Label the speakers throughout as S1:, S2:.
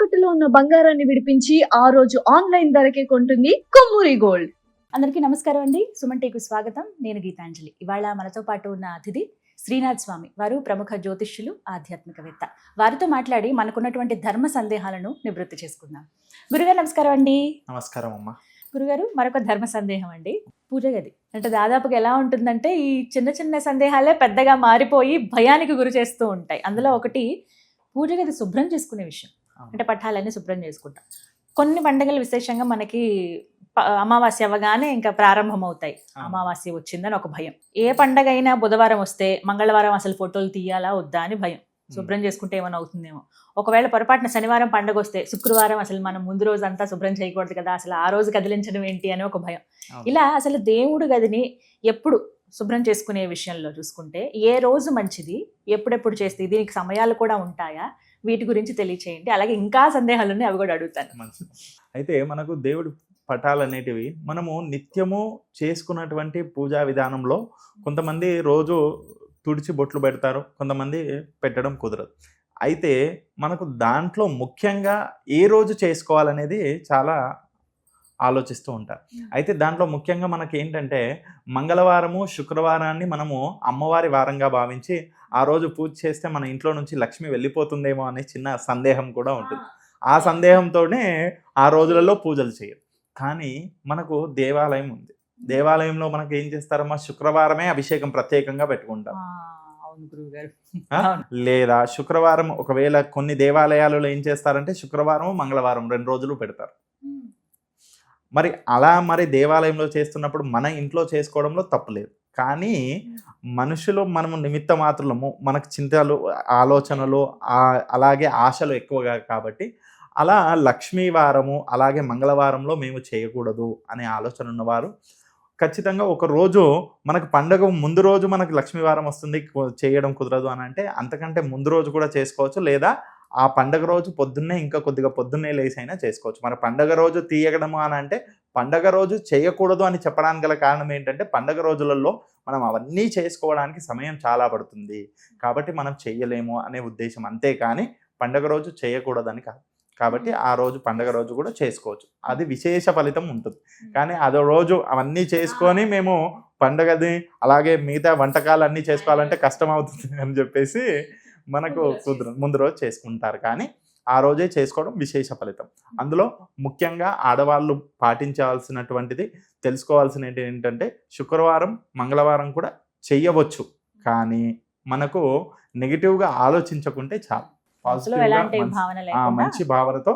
S1: తాకట్టులో ఉన్న బంగారాన్ని విడిపించి ఆ రోజు ఆన్లైన్ ధరకే కొంటుంది కొమ్మూరి గోల్డ్.
S2: అందరికీ నమస్కారం అండి. సుమన్ టీకు స్వాగతం. నేను గీతాంజలి. ఇవాళ మనతో పాటు ఉన్న అతిథి శ్రీనాథ్ స్వామి. వారు ప్రముఖ జ్యోతిష్యులు, ఆధ్యాత్మికవేత్త. వారితో మాట్లాడి మనకున్నటువంటి ధర్మ సందేహాలను నివృత్తి చేసుకుందాం. గురుగారు నమస్కారం అండి.
S3: నమస్కారం అమ్మా.
S2: గురుగారు, మరొక ధర్మ సందేహం అండి. పూజ గది అంటే దాదాపుగా ఎలా ఉంటుందంటే ఈ చిన్న చిన్న సందేహాలే పెద్దగా మారిపోయి భయానికి గురి చేస్తూ ఉంటాయి. అందులో ఒకటి పూజ గది శుభ్రం చేసుకునే విషయం. అంటే పఠాలన్నీ శుభ్రం చేసుకుంటాం. కొన్ని పండుగలు విశేషంగా మనకి అమావాస్య అవ్వగానే ఇంకా ప్రారంభం అవుతాయి. అమావాస్య వచ్చిందని ఒక భయం. ఏ పండగ అయినా బుధవారం వస్తే మంగళవారం అసలు ఫోటోలు తీయాలా వద్దా అని భయం. శుభ్రం చేసుకుంటే ఏమైనా అవుతుందేమో. ఒకవేళ పొరపాటున శనివారం పండగ వస్తే శుక్రవారం అసలు మనం ముందు రోజు అంతా శుభ్రం చేయకూడదు కదా, అసలు ఆ రోజు కదిలించడం ఏంటి అని ఒక భయం. ఇలా అసలు దేవుడు గదిని ఎప్పుడు శుభ్రం చేసుకునే విషయంలో చూసుకుంటే ఏ రోజు మంచిది, ఎప్పుడెప్పుడు చేస్తే దీనికి సమయాలు కూడా ఉంటాయా, వీటి గురించి తెలియచేయండి. అలాగే ఇంకా సందేహాలు ఉన్నాయి, అవి కూడా అడుగుతాను.
S3: మంచిది. అయితే మనకు దేవుడి పటాలు అనేటివి మనము నిత్యము చేసుకున్నటువంటి పూజా విధానంలో కొంతమంది రోజు తుడిచి బొట్లు పెడతారు, కొంతమంది పెట్టడం కుదరదు. అయితే మనకు దాంట్లో ముఖ్యంగా ఏ రోజు చేసుకోవాలనేది చాలా ఆలోచిస్తూ ఉంటారు. అయితే దాంట్లో ముఖ్యంగా మనకి ఏంటంటే మంగళవారము శుక్రవారాన్ని మనము అమ్మవారి వారంగా భావించి ఆ రోజు పూజ చేస్తే మన ఇంట్లో నుంచి లక్ష్మి వెళ్ళిపోతుందేమో అనే చిన్న సందేహం కూడా ఉంటుంది. ఆ సందేహంతోనే ఆ రోజులలో పూజలు చేయరు. కానీ మనకు దేవాలయం ఉంది. దేవాలయంలో మనకు ఏం చేస్తారమ్మా, శుక్రవారమే అభిషేకం ప్రత్యేకంగా పెట్టుకుంటాం. లేదా శుక్రవారం ఒకవేళ కొన్ని దేవాలయాలలో ఏం చేస్తారంటే శుక్రవారం మంగళవారం 2 రోజులు పెడతారు. మరి దేవాలయంలో చేస్తున్నప్పుడు మన ఇంట్లో చేసుకోవడంలో తప్పులేదు. కానీ మనుషులు మనము నిమిత్త మాత్రము, మనకు చింతలు, ఆలోచనలు, అలాగే ఆశలు ఎక్కువగా కాబట్టి అలా లక్ష్మీవారము అలాగే మంగళవారంలో మేము చేయకూడదు అనే ఆలోచన ఉన్నవారు ఖచ్చితంగా ఒక రోజు మనకు పండగ ముందు రోజు మనకు లక్ష్మీవారం వస్తుంది చేయడం కుదరదు అని అంటే అంతకంటే ముందు రోజు కూడా చేసుకోవచ్చు. లేదా ఆ పండగ రోజు పొద్దున్నే ఇంకా కొద్దిగా పొద్దున్నే లేసైనా చేసుకోవచ్చు. మరి పండగ రోజు తీయడము అని అంటే పండగ రోజు చేయకూడదు అని చెప్పడానికి గల కారణం ఏంటంటే పండగ రోజులలో మనం అవన్నీ చేసుకోవడానికి సమయం చాలా పడుతుంది కాబట్టి మనం చేయలేము అనే ఉద్దేశం. అంతేకాని పండగ రోజు చేయకూడదని కాదు. కాబట్టి ఆ రోజు పండగ రోజు కూడా చేసుకోవచ్చు, అది విశేష ఫలితం ఉంటుంది. కానీ అదో రోజు అవన్నీ చేసుకొని మేము పండగది అలాగే మిగతా వంటకాలు అన్నీ చేసుకోవాలంటే కష్టం అవుతుంది అని చెప్పేసి మనకు ముందు రోజు చేసుకుంటారు. కానీ ఆ రోజే చేసుకోవడం విశేష ఫలితం. అందులో ముఖ్యంగా ఆడవాళ్ళు పాటించాల్సినటువంటిది, తెలుసుకోవాల్సినది ఏంటంటే శుక్రవారం మంగళవారం కూడా చెయ్యవచ్చు. కానీ మనకు నెగిటివ్గా ఆలోచించకుంటే చాలు. మంచి భావనతో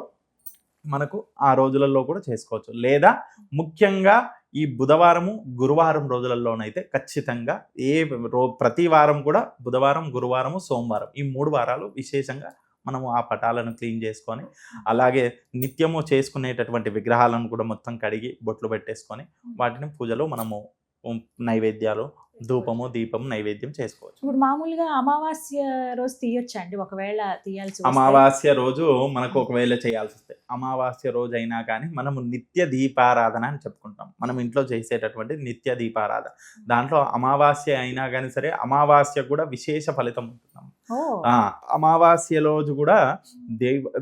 S3: మనకు ఆ రోజులలో కూడా చేసుకోవచ్చు. లేదా ముఖ్యంగా ఈ బుధవారము గురువారం రోజులలోనైతే ఖచ్చితంగా ప్రతి వారం కూడా బుధవారం గురువారము సోమవారం ఈ 3 వారాలు విశేషంగా మనము ఆ పటాలను క్లీన్ చేసుకొని అలాగే నిత్యము చేసుకునేటటువంటి విగ్రహాలను కూడా మొత్తం కడిగి బొట్లు పెట్టేసుకొని వాటిని పూజలో మనము నైవేద్యాలు, ధూపము, దీపం, నైవేద్యం చేసుకోవచ్చు.
S2: ఇప్పుడు మామూలుగా అమావాస్య రోజు తీయొచ్చా అండి? ఒకవేళ తీయాల్సి
S3: అమావాస్య రోజు మనకు ఒకవేళ చేయాల్సి వస్తే అమావాస్య రోజు అయినా కానీ మనము నిత్య దీపారాధన అని చెప్పుకుంటాం. మనం ఇంట్లో చేసేటటువంటి నిత్య దీపారాధన, దాంట్లో అమావాస్య అయినా కానీ సరే అమావాస్య కూడా విశేష ఫలితం ఉంటున్నాం. అమావాస్య రోజు కూడా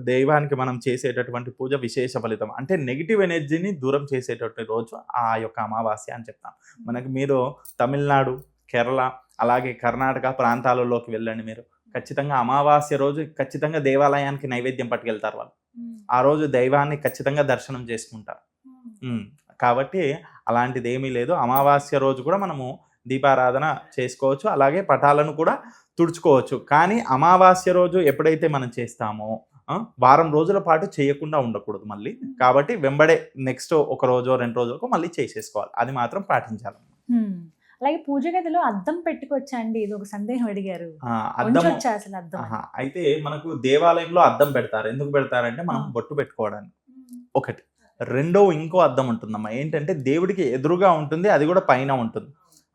S3: దైవానికి మనం చేసేటటువంటి పూజ విశేష ఫలితం. అంటే నెగిటివ్ ఎనర్జీని దూరం చేసేటటువంటి రోజు ఆ యొక్క అమావాస్య అని చెప్తాం. మనకి మీరు తమిళనాడు, కేరళ అలాగే కర్ణాటక ప్రాంతాలలోకి వెళ్ళండి, మీరు ఖచ్చితంగా అమావాస్య రోజు ఖచ్చితంగా దేవాలయానికి నైవేద్యం పట్టుకెళ్తారు వాళ్ళు. ఆ రోజు దైవాన్ని ఖచ్చితంగా దర్శనం చేసుకుంటారు. కాబట్టి అలాంటిది ఏమీ లేదు. అమావాస్య రోజు కూడా మనము దీపారాధన చేసుకోవచ్చు, అలాగే పటాలను కూడా తుడుచుకోవచ్చు. కానీ అమావాస్య రోజు ఎప్పుడైతే మనం చేస్తామో వారం రోజుల పాటు చేయకుండా ఉండకూడదు మళ్ళీ. కాబట్టి వెంబడే నెక్స్ట్ ఒక రోజు 2 రోజులకు మళ్ళీ చేసేసుకోవాలి, అది మాత్రం పాటించాలి.
S2: అలాగే పూజ గదిలో అద్దం పెట్టుకోవచ్చా అండి? ఇది ఒక సందేహం అడిగారు.
S3: అయితే మనకు దేవాలయంలో అద్దం పెడతారు. ఎందుకు పెడతారంటే మనం బొట్టు పెట్టుకోవడానికి ఒకటి. రెండో ఇంకో అద్దం ఉంటుందమ్మా, ఏంటంటే దేవుడికి ఎదురుగా ఉంటుంది, అది కూడా పైన ఉంటుంది.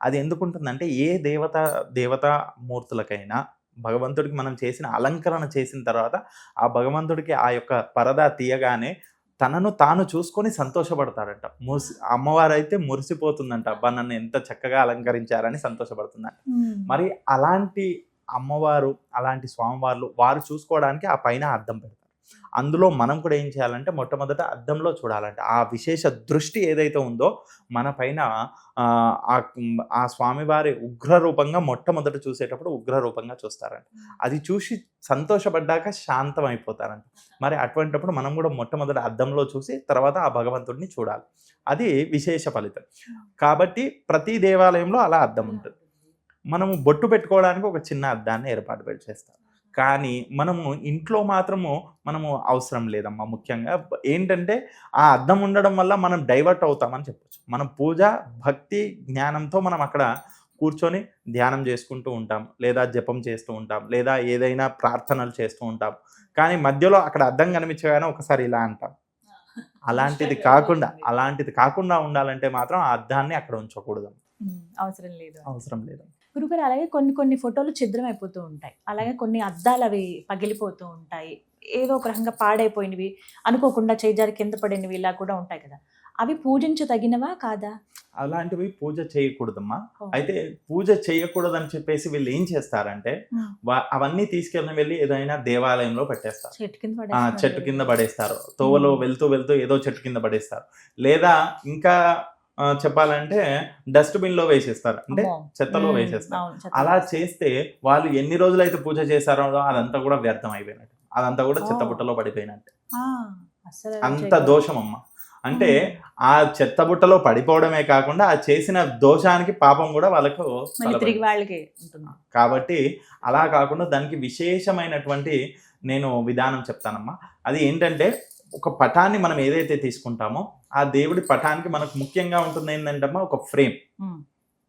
S3: అది ఎందుకు ఉంటుందంటే ఏ దేవతా మూర్తులకైనా భగవంతుడికి మనం చేసిన అలంకరణ చేసిన తర్వాత ఆ భగవంతుడికి ఆ యొక్క పరదా తీయగానే తనను తాను చూసుకొని సంతోషపడతాడంట. అమ్మవారు అయితే మురిసిపోతుందంట, అబ్బా నన్ను ఎంత చక్కగా అలంకరించారని సంతోషపడుతుందంట. మరి అలాంటి అమ్మవారు అలాంటి స్వామివార్లు వారు చూసుకోవడానికి ఆ పైన అద్దం పెడతారు. అందులో మనం కూడా ఏం చేయాలంటే మొట్టమొదట అద్దంలో చూడాలంటే ఆ విశేష దృష్టి ఏదైతే ఉందో మన పైన ఆ స్వామివారి ఉగ్ర రూపంగా మొట్టమొదట చూసేటప్పుడు ఉగ్ర రూపంగా చూస్తారంట. అది చూసి సంతోషపడ్డాక శాంతం అయిపోతారంట. మరి అటువంటిప్పుడు మనం కూడా మొట్టమొదట అద్దంలో చూసి తర్వాత ఆ భగవంతుడిని చూడాలి. అది విశేష ఫలితం. కాబట్టి ప్రతి దేవాలయంలో అలా అద్దం ఉంటుంది. మనము బొట్టు పెట్టుకోవడానికి ఒక చిన్న అద్దాన్ని ఏర్పాటు చేస్తాం. కానీ మనము ఇంట్లో మాత్రము మనము అవసరం లేదమ్మా. ముఖ్యంగా ఏంటంటే ఆ అద్దం ఉండడం వల్ల మనం డైవర్ట్ అవుతామని చెప్పొచ్చు. మనం పూజ భక్తి జ్ఞానంతో మనం అక్కడ కూర్చొని ధ్యానం చేసుకుంటూ ఉంటాం, లేదా జపం చేస్తూ ఉంటాం, లేదా ఏదైనా ప్రార్థనలు చేస్తూ ఉంటాం. కానీ మధ్యలో అక్కడ అద్దం కనిపించగానే ఒకసారి ఇలా అంటాం. అలాంటిది కాకుండా ఉండాలంటే మాత్రం ఆ అద్దాన్ని అక్కడ ఉంచకూడదు. అవసరం లేదు
S2: గురుగారు. అలాగే కొన్ని ఫోటోలు ఛిద్రం అయిపోతూ ఉంటాయి, అలాగే కొన్ని అద్దాలు అవి పగిలిపోతూ ఉంటాయి, ఏదో ఒక రకంగా పాడైపోయినవి, అనుకోకుండా చేజారి కింద పడినవి, ఇలా కూడా ఉంటాయి కదా. అవి పూజించదగినవా కాదా?
S3: అలాంటివి పూజ చేయకూడదమ్మా. అయితే పూజ చేయకూడదని చెప్పేసి వీళ్ళు ఏం చేస్తారంటే అవన్నీ తీసుకెళ్ళి ఏదైనా దేవాలయంలో పెట్టేస్తారు, చెట్టు కింద పడేస్తారు, తోవలో వెళ్తూ ఏదో చెట్టు కింద పడేస్తారు, లేదా ఇంకా చెప్పాలంటే డస్ట్బిన్ లో వేసేస్తారు, అంటే చెత్తలో వేసేస్తారు. అలా చేస్తే వాళ్ళు ఎన్ని రోజులైతే పూజ చేశారో అదంతా కూడా వ్యర్థం అయిపోయినట్టు, అదంతా కూడా చెత్తబుట్టలో పడిపోయినట్టు. అంత దోషం అమ్మ. అంటే ఆ చెత్తబుట్టలో పడిపోవడమే కాకుండా ఆ చేసిన దోషానికి పాపం కూడా వాళ్ళకు కాబట్టి అలా కాకుండా దానికి విశేషమైనటువంటి నేను విధానం చెప్తానమ్మా. అది ఏంటంటే ఒక పటాన్ని మనం ఏదైతే తీసుకుంటామో ఆ దేవుడి పటానికి మనకు ముఖ్యంగా ఉంటుంది ఏంటంటమ్మా ఒక ఫ్రేమ్,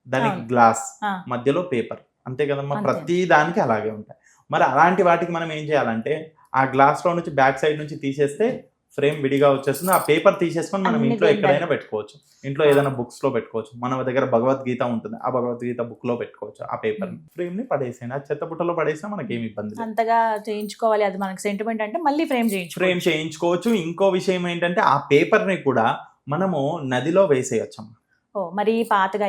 S3: దానికి గ్లాస్, మధ్యలో పేపర్, అంతే కదమ్మా. ప్రతి దానికి అలాగే ఉంటాయి. మరి అలాంటి వాటికి మనం ఏం చేయాలంటే ఆ గ్లాస్ లో నుంచి బ్యాక్ సైడ్ నుంచి తీసేస్తే ఫ్రేమ్ విడిగా వచ్చేస్తుంది. ఆ పేపర్ తీసేసుకొని మనం ఇంట్లో ఎక్కడైనా పెట్టుకోవచ్చు. ఇంట్లో ఏదైనా బుక్స్ లో పెట్టుకోవచ్చు. మన దగ్గర భగవద్గీత ఉంటుంది, ఆ భగవద్గీత బుక్ లో పెట్టుకోవచ్చు. ఆ పేపర్ ఫ్రేమ్ ని పడేసేయండి, ఆ చెత్త బుట్టలో పడేసినా మనకి ఏమి ఇబ్బంది లేదు.
S2: అంతగా చేయించుకోవాలి, అది మనకి సెంటిమెంట్ అంటే మళ్ళీ ఫ్రేమ్
S3: చేయించుకోవచ్చు. ఇంకో విషయం ఏంటంటే ఆ పేపర్ ని కూడా మనము నదిలో వేసేయచ్చు.
S2: మరి పాతగా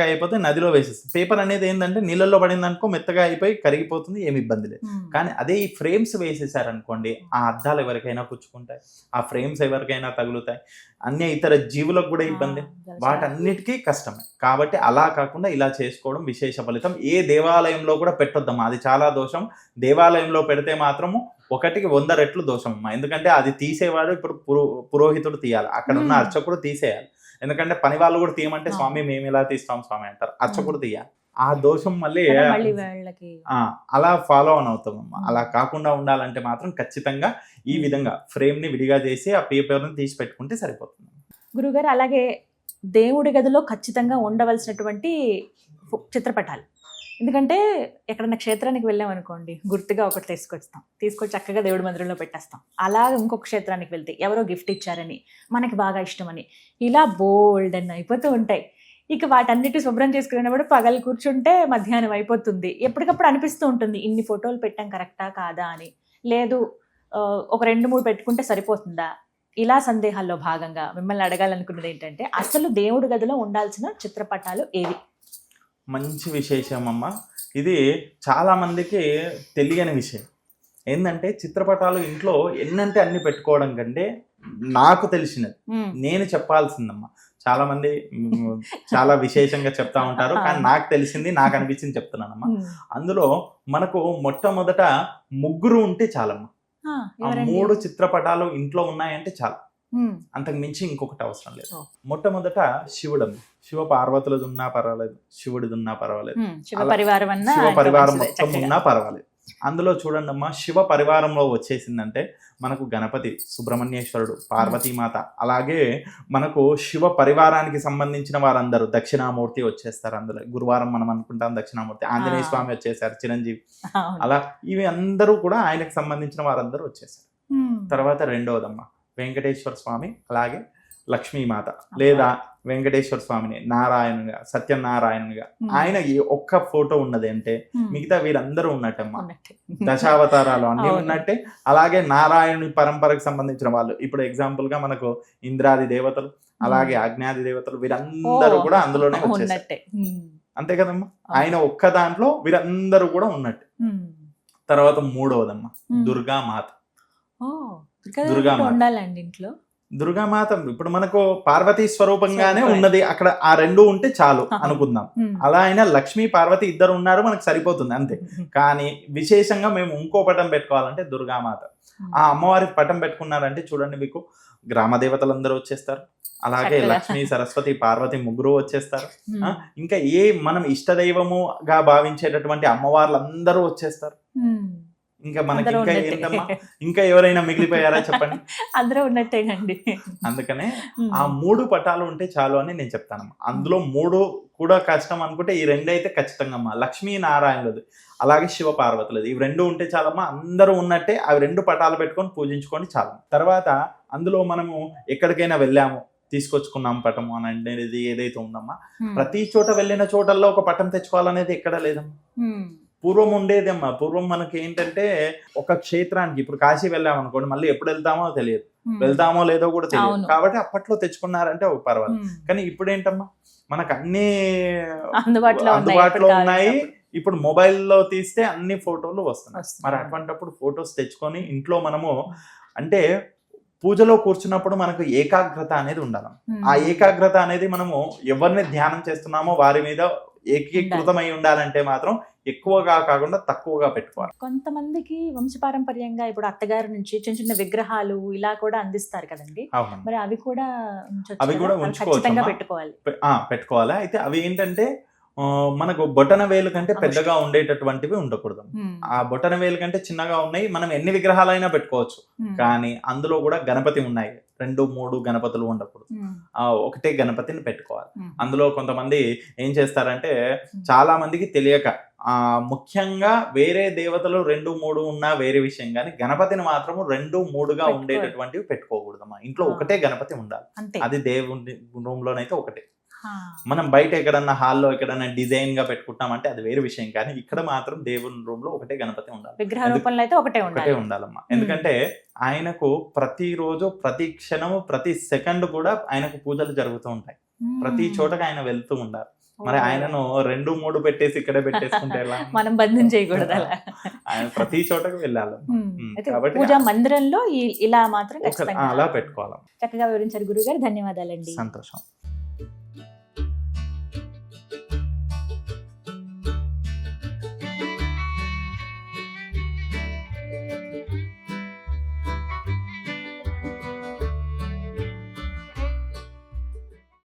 S3: అయిపోతే నదిలో వేసేస్తుంది. పేపర్ అనేది ఏంటంటే నీళ్ళల్లో పడింది అనుకో మెత్తగా అయిపోయి కరిగిపోతుంది, ఏమి ఇబ్బంది లేదు. కానీ అదే ఈ ఫ్రేమ్స్ వేసేసారనుకోండి ఆ అద్దాలు ఎవరికైనా పుచ్చుకుంటాయి, ఆ ఫ్రేమ్స్ ఎవరికైనా తగులుతాయి, అన్ని ఇతర జీవులకు కూడా ఇబ్బంది, వాటన్నిటికీ కష్టమే. కాబట్టి అలా కాకుండా ఇలా చేసుకోవడం విశేష ఫలితం. ఏ దేవాలయంలో కూడా పెట్టొద్దమ్మా, అది చాలా దోషం. దేవాలయంలో పెడితే మాత్రము 1కి 100 రెట్లు దోషం అమ్మా. ఎందుకంటే అది తీసేవాడు ఇప్పుడు పురోహితుడు తీయాలి, అక్కడ ఉన్న అర్చకుడు తీసేయాలి. ఎందుకంటే పని వాళ్ళు కూడా తీయమంటే స్వామి మేము ఇలా తీస్తాం స్వామి అంటారు, అర్చకుడు తీయాలి. ఆ దోషం మళ్ళీ అలా ఫాలో ఆన్ అవుతామమ్మా. అలా కాకుండా ఉండాలంటే మాత్రం ఖచ్చితంగా ఈ విధంగా ఫ్రేమ్ ని విడిగా చేసి ఆ పేపర్ ని తీసి పెట్టుకుంటే సరిపోతుంది.
S2: గురుగారు, అలాగే దేవుడి గదిలో ఖచ్చితంగా ఉండవలసినటువంటి చిత్రపటాలు, ఎందుకంటే ఎక్కడన్నా క్షేత్రానికి వెళ్ళాం అనుకోండి, గుర్తుగా ఒకటి తీసుకొచ్చి చక్కగా దేవుడి మందిరంలో పెట్టేస్తాం. అలా ఇంకొక క్షేత్రానికి వెళ్తే ఎవరో గిఫ్ట్ ఇచ్చారని, మనకి బాగా ఇష్టమని, ఇలా బోల్డ్ అని అయిపోతూ ఉంటాయి. ఇక వాటన్నిటి శుభ్రం చేసుకునేటప్పుడు పగలు కూర్చుంటే మధ్యాహ్నం అయిపోతుంది. ఎప్పటికప్పుడు అనిపిస్తూ ఉంటుంది ఇన్ని ఫోటోలు పెట్టాం కరెక్టా కాదా అని, లేదు ఒక 2-3 పెట్టుకుంటే సరిపోతుందా. ఇలా సందేహాల్లో భాగంగా మిమ్మల్ని అడగాలనుకున్నది ఏంటంటే అసలు దేవుడి గదిలో ఉండాల్సిన చిత్రపటాలు ఏవి?
S3: మంచి విశేషం అమ్మ. ఇది చాలా మందికి తెలియని విషయం. ఏంటంటే చిత్రపటాలు ఇంట్లో ఎన్నంటే అన్ని పెట్టుకోవడం కంటే నాకు తెలిసినది నేను చెప్పాల్సిందమ్మా. చాలా మంది చాలా విశేషంగా చెప్తా ఉంటారు, కానీ నాకు తెలిసింది నాకు అనిపించింది చెప్తున్నానమ్మా. అందులో మనకు మొట్టమొదట 3 ఉంటే చాలమ్మా. ఆ 3 చిత్రపటాలు ఇంట్లో ఉన్నాయంటే చాలు, అంతకు మించి ఇంకొకటి అవసరం లేదు. మొట్టమొదట శివుడు, శివ పార్వతులది ఉన్నా పర్వాలేదు, శివుడిది ఉన్నా పర్వాలేదు, శివ పరివారం మొత్తం ఉన్నా పర్వాలేదు. అందులో చూడండి అమ్మా, శివ పరివారంలో వచ్చేసిందంటే మనకు గణపతి, సుబ్రహ్మణ్యేశ్వరుడు, పార్వతీమాత, అలాగే మనకు శివ పరివారానికి సంబంధించిన వారందరూ దక్షిణామూర్తి వచ్చేస్తారు. అందులో గురువారం మనం అనుకుంటాం దక్షిణామూర్తి, ఆంజనేయ స్వామి వచ్చేసారు, చిరంజీవి, అలా ఇవి అందరూ కూడా ఆయనకు సంబంధించిన వారందరూ వచ్చేసారు. తర్వాత రెండవదమ్మా వెంకటేశ్వర స్వామి, అలాగే లక్ష్మీమాత, లేదా వెంకటేశ్వర స్వామిని నారాయణుగా, సత్యనారాయణుగా ఆయన ఒక్క ఫోటో ఉన్నది అంటే మిగతా వీరందరూ ఉన్నట్టమ్మా. దశావతారాలు అన్ని ఉన్నట్టే. అలాగే నారాయణుని పరంపరకు సంబంధించిన వాళ్ళు, ఇప్పుడు ఎగ్జాంపుల్ గా మనకు ఇంద్రాది దేవతలు, అలాగే అగ్నాది దేవతలు, వీరందరూ కూడా అందులోనే వచ్చేసారు. అంతే కదమ్మా, ఆయన ఒక్క దాంట్లో వీరందరూ కూడా ఉన్నట్టు. తర్వాత 3వదమ్మా దుర్గామాత.
S2: ఓ దుర్గాదేవి
S3: దుర్గామాత.
S2: ఉండాలండి ఇంట్లో.
S3: దుర్గామాత ఇప్పుడు మనకు పార్వతీ స్వరూపంగానే ఉన్నది, అక్కడ ఆ రెండు ఉంటే చాలు అనుకుందాం. అలా అయినా లక్ష్మీ పార్వతి ఇద్దరు ఉన్నారు, మనకు సరిపోతుంది అంతే. కానీ విశేషంగా మేము ఇంకో పటం పెట్టుకోవాలంటే దుర్గామాత. ఆ అమ్మవారి పటం పెట్టుకున్నారంటే చూడండి, మీకు గ్రామ దేవతలందరూ వచ్చేస్తారు, అలాగే
S2: చక్కగా.
S3: లక్ష్మీ సరస్వతి పార్వతి ముగ్గురు వచ్చేస్తారు. ఇంకా మనం ఇష్టదైవముగా భావించేటటువంటి అమ్మవార్లందరూ వచ్చేస్తారు. ఇంకా మనకి
S2: అందరూ
S3: ఇంకా
S2: ఉన్నట్టే.
S3: ఏంటమ్మా, ఇంకా ఎవరైనా మిగిలిపోయారా చెప్పండి.
S2: అందరూ ఉన్నట్టేనండి.
S3: అందుకనే ఆ 3 పటాలు ఉంటే చాలు అని నేను చెప్తానమ్మా. అందులో 3 కూడా కష్టం అనుకుంటే ఈ 2 అయితే ఖచ్చితంగా అమ్మా, లక్ష్మీ నారాయణులది అలాగే శివ పార్వతులది, ఇవి 2 ఉంటే చాలమ్మా. అందరూ ఉన్నట్టే అవి 2 పటాలు పెట్టుకొని పూజించుకోండి చాలు. తర్వాత అందులో మనము ఎక్కడికైనా వెళ్ళాము, తీసుకొచ్చుకున్నాం పటము అని అనేది ఏదైతే ఉందమ్మా, ప్రతి చోట వెళ్ళిన చోటల్లో ఒక పటం తెచ్చుకోవాలనేది ఎక్కడా లేదమ్మా. పూర్వం ఉండేదమ్మా. పూర్వం మనకి ఏంటంటే ఒక క్షేత్రానికి, ఇప్పుడు కాశీ వెళ్ళాం అనుకోండి, మళ్ళీ ఎప్పుడు వెళ్తామో తెలియదు, వెళ్తామో లేదో కూడా తెలియదు.
S2: అవును.
S3: కాబట్టి అప్పట్లో తెచ్చుకున్నారంటే ఒక పర్వాలేదు. కానీ ఇప్పుడు ఏంటమ్మా, మనకు అన్ని అందుబాటులో ఉన్నాయి. ఇప్పుడు మొబైల్లో తీస్తే అన్ని ఫోటోలు వస్తున్నాయి. మరి అటువంటిప్పుడు ఫొటోస్ తెచ్చుకొని ఇంట్లో మనము, అంటే పూజలో కూర్చున్నప్పుడు మనకు ఏకాగ్రత అనేది ఉండాలి. ఆ ఏకాగ్రత అనేది మనము ఎవరిని ధ్యానం చేస్తున్నామో వారి మీద ఏకీకృతమై ఉండాలంటే మాత్రం ఎక్కువగా కాకుండా తక్కువగా పెట్టుకోవాలి.
S2: కొంతమందికి వంశపారంపర్యంగా ఇప్పుడు అత్తగారి నుంచి చిన్న చిన్న విగ్రహాలు ఇలా కూడా అందిస్తారు కదండి, మరి అవి కూడా ఖచ్చితంగా పెట్టుకోవాలి.
S3: పెట్టుకోవాలి. అయితే అవి ఏంటంటే మనకు బొటన వేలు కంటే పెద్దగా ఉండేటటువంటివి ఉండకూడదు. ఆ బొటన వేలు కంటే చిన్నగా ఉన్నాయి, మనం ఎన్ని విగ్రహాలైనా పెట్టుకోవచ్చు. కానీ అందులో కూడా గణపతి ఉన్నాయి, 2-3 గణపతులు ఉండకూడదు, ఒకటే గణపతిని పెట్టుకోవాలి. అందులో కొంతమంది ఏం చేస్తారంటే, చాలా మందికి తెలియక ముఖ్యంగా వేరే దేవతలు 2-3 ఉన్నా వేరే విషయం, కానీ గణపతిని మాత్రం 2-3గా ఉండేటటువంటివి పెట్టుకోకూడదమ్మా. ఇంట్లో ఒకటే గణపతి ఉండాలి. అది దేవుడి రూమ్ లోనైతే ఒకటే. మనం బయట ఎక్కడన్నా హాల్లో ఎక్కడన్నా డిజైన్ గా పెట్టుకుంటామంటే అది వేరే విషయం, కానీ ఇక్కడ మాత్రం దేవుని రూమ్ లో ఒకటే గణపతి ఉండాలి.
S2: విగ్రహ రూపంలో అయితే ఒకటే
S3: ఉండాలమ్మా. ఎందుకంటే ఆయనకు ప్రతి రోజు, ప్రతి క్షణము, ప్రతి సెకండ్ కూడా ఆయనకు పూజలు జరుగుతూ ఉంటాయి. ప్రతి చోటకి ఆయన వెళ్తూ ఉండాలి. మరి ఆయనను 2-3 పెట్టేసి ఇక్కడే పెట్టేసుకుంటే ఎలా?
S2: మనం బంధం చేయకూడదు.
S3: ఆయన ప్రతి చోటకి వెళ్ళాలి. కాబట్టి
S2: పూజా మందిరంలో ఇలా మాత్రం
S3: అలా పెట్టుకోవాలి.
S2: చక్కగా వివరించారు గురుగారు, ధన్యవాదాలండి.
S3: సంతోషం.